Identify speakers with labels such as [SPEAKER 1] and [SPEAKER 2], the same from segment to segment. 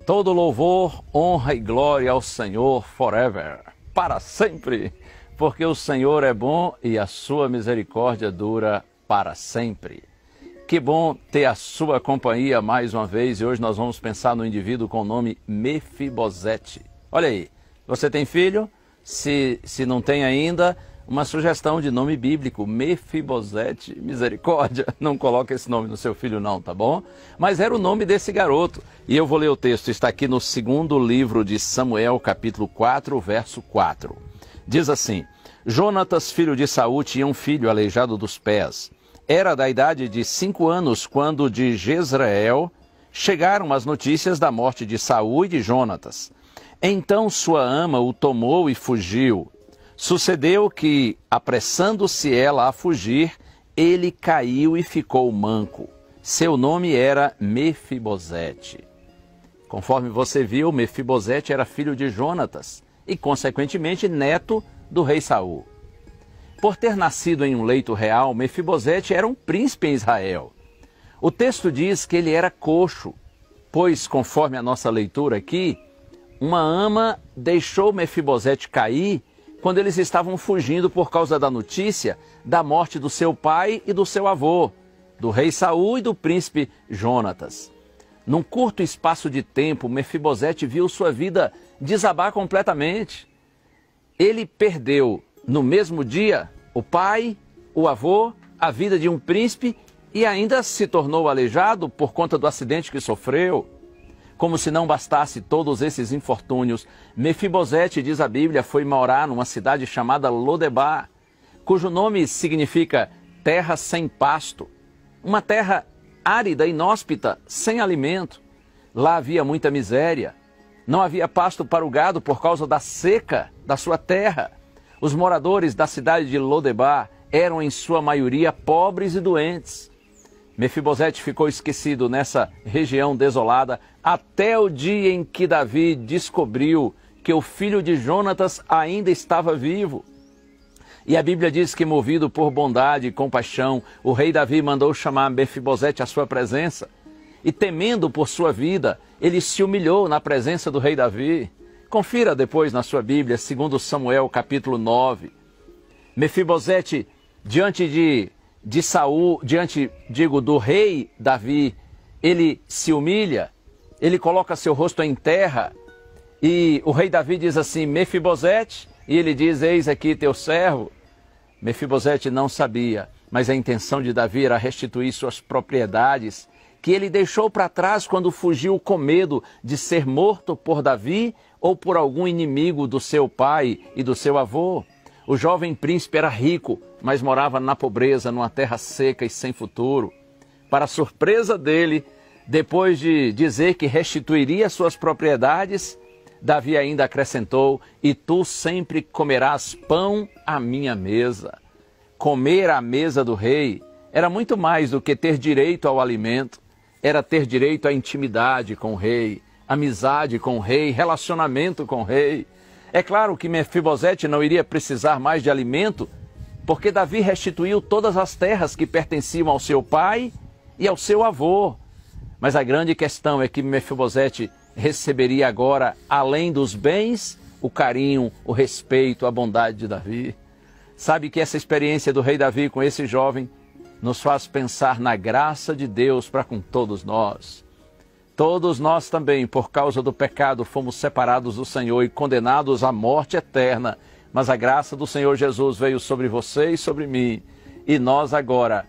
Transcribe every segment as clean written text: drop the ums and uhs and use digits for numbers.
[SPEAKER 1] Todo louvor, honra e glória ao Senhor forever, para sempre, porque o Senhor é bom e a sua misericórdia dura para sempre. Que bom ter a sua companhia mais uma vez, e hoje nós vamos pensar no indivíduo com o nome Mefibosete. Olha aí, você tem filho? Se não tem ainda, uma sugestão de nome bíblico, Mefibosete, misericórdia. Não coloque esse nome no seu filho não, tá bom? Mas era o nome desse garoto. E eu vou ler o texto, está aqui no segundo livro de Samuel, capítulo 4, verso 4. Diz assim: Jonatas, filho de Saul, tinha um filho aleijado dos pés. Era da idade de 5 anos quando de Jezreel chegaram as notícias da morte de Saul e de Jonatas. Então sua ama o tomou e fugiu. Sucedeu que, apressando-se ela a fugir, ele caiu e ficou manco. Seu nome era Mefibosete. Conforme você viu, Mefibosete era filho de Jonatas e, consequentemente, neto do rei Saul. Por ter nascido em um leito real, Mefibosete era um príncipe em Israel. O texto diz que ele era coxo, pois, conforme a nossa leitura aqui, uma ama deixou Mefibosete cair quando eles estavam fugindo por causa da notícia da morte do seu pai e do seu avô, do rei Saul e do príncipe Jonatas. Num curto espaço de tempo, Mefibosete viu sua vida desabar completamente. Ele perdeu, no mesmo dia, o pai, o avô, a vida de um príncipe e ainda se tornou aleijado por conta do acidente que sofreu. Como se não bastasse todos esses infortúnios, Mefibosete, diz a Bíblia, foi morar numa cidade chamada Lodebar, cujo nome significa terra sem pasto, uma terra árida, inóspita, sem alimento. Lá havia muita miséria, não havia pasto para o gado por causa da seca da sua terra. Os moradores da cidade de Lodebar eram em sua maioria pobres e doentes. Mefibosete ficou esquecido nessa região desolada até o dia em que Davi descobriu que o filho de Jonatas ainda estava vivo. E a Bíblia diz que, movido por bondade e compaixão, o rei Davi mandou chamar Mefibosete à sua presença. E temendo por sua vida, ele se humilhou na presença do rei Davi. Confira depois na sua Bíblia, 2 Samuel, capítulo 9. Mefibosete, diante de Saul, do rei Davi, ele se humilha, ele coloca seu rosto em terra, e o rei Davi diz assim: Mefibosete, e ele diz: eis aqui teu servo. Mefibosete não sabia, mas a intenção de Davi era restituir suas propriedades, que ele deixou para trás quando fugiu com medo de ser morto por Davi ou por algum inimigo do seu pai e do seu avô. O jovem príncipe era rico, mas morava na pobreza, numa terra seca e sem futuro. Para surpresa dele, depois de dizer que restituiria suas propriedades, Davi ainda acrescentou: e tu sempre comerás pão à minha mesa. Comer à mesa do rei era muito mais do que ter direito ao alimento, era ter direito à intimidade com o rei, amizade com o rei, relacionamento com o rei. É claro que Mefibosete não iria precisar mais de alimento, porque Davi restituiu todas as terras que pertenciam ao seu pai e ao seu avô. Mas a grande questão é que Mefibosete receberia agora, além dos bens, o carinho, o respeito, a bondade de Davi. Sabe que essa experiência do rei Davi com esse jovem nos faz pensar na graça de Deus para com todos nós. Todos nós também, por causa do pecado, fomos separados do Senhor e condenados à morte eterna. Mas a graça do Senhor Jesus veio sobre você e sobre mim. E nós agora,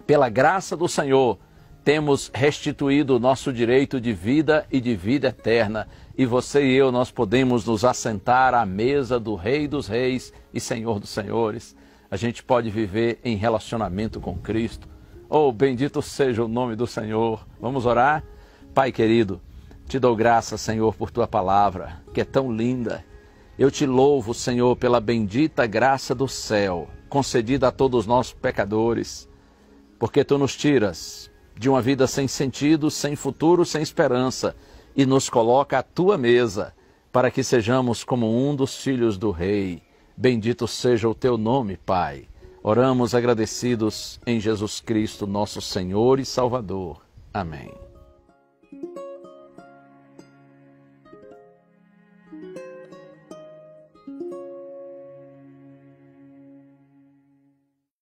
[SPEAKER 1] pela graça do Senhor, temos restituído o nosso direito de vida e de vida eterna. E você e eu, nós podemos nos assentar à mesa do Rei dos Reis e Senhor dos Senhores. A gente pode viver em relacionamento com Cristo. Oh, bendito seja o nome do Senhor. Vamos orar? Pai querido, te dou graça, Senhor, por tua palavra, que é tão linda. Eu te louvo, Senhor, pela bendita graça do céu, concedida a todos nós pecadores, porque tu nos tiras de uma vida sem sentido, sem futuro, sem esperança, e nos coloca à tua mesa, para que sejamos como um dos filhos do Rei. Bendito seja o teu nome, Pai. Oramos agradecidos em Jesus Cristo, nosso Senhor e Salvador. Amém.